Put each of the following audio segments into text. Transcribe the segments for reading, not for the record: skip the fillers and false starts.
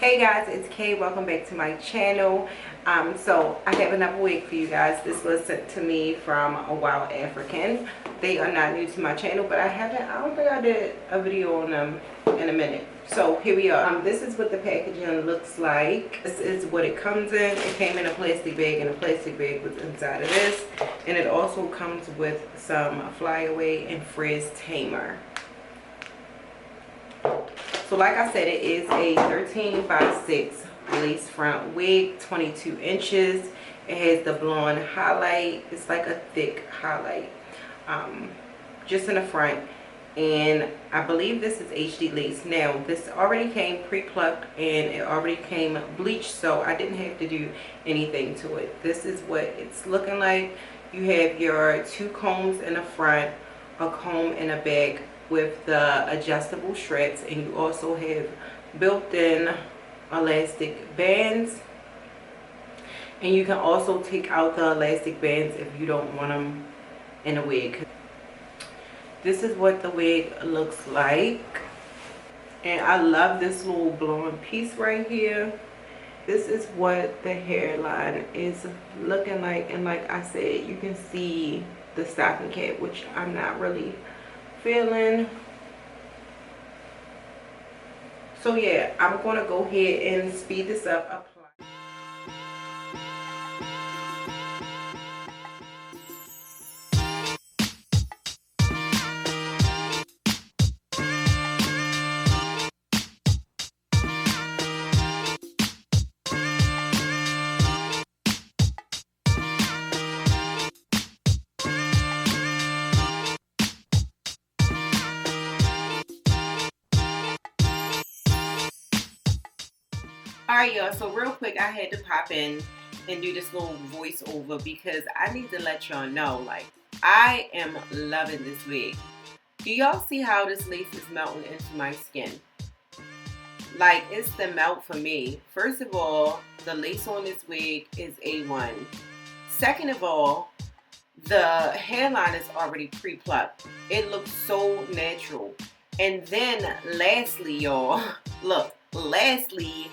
Hey guys, it's Kay. Welcome back to my channel. So I have another wig for you guys. This was sent to me from WowAfrican. They are not new to my channel, but I don't think I did a video on them in a minute. So here we are. This is what the packaging looks like. This is what it comes in. It came in a plastic bag, and a plastic bag was inside of this. And it also comes with some flyaway and frizz tamer. So like I said, it is a 13 by 6 lace front wig, 22 inches. It has the blonde highlight. It's like a thick highlight just in the front. And I believe this is HD lace. Now this already came pre-plucked and it already came bleached, so I didn't have to do anything to it. This is what it's looking like. You have your 2 combs in the front, a comb in the back with the adjustable straps, and you also have built-in elastic bands, and you can also take out the elastic bands if you don't want them in a wig. This is what the wig looks like, and I love this little blonde piece right here. This is what the hairline is looking like, and like I said, you can see the stocking cap, which I'm not really feeling. So yeah, I'm gonna go ahead and speed this up. Alright y'all, so real quick, I had to pop in and do this little voiceover because I need to let y'all know, like, I am loving this wig. Do y'all see how this lace is melting into my skin? Like, it's the melt for me. First of all, the lace on this wig is A1. Second of all, the hairline is already pre-plucked. It looks so natural. And then lastly, y'all, look, lastly,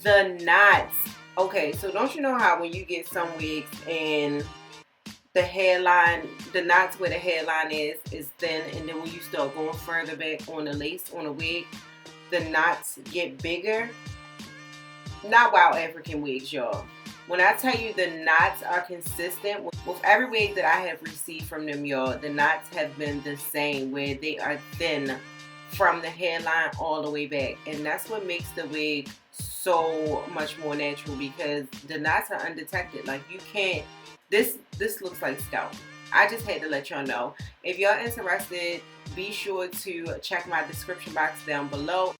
the knots. Okay, so don't you know how when you get some wigs and the hairline, the knots where the hairline is thin, and then when you start going further back on the lace on a wig, the knots get bigger? Not WowAfrican wigs, y'all. When I tell you the knots are consistent with every wig that I have received from them, y'all, the knots have been the same, where they are thin from the hairline all the way back. And that's what makes the wig so much more natural, because the knots are undetected. Like, you can't, this looks like scalp. I just had to let y'all know. If y'all interested, be sure to check my description box down below.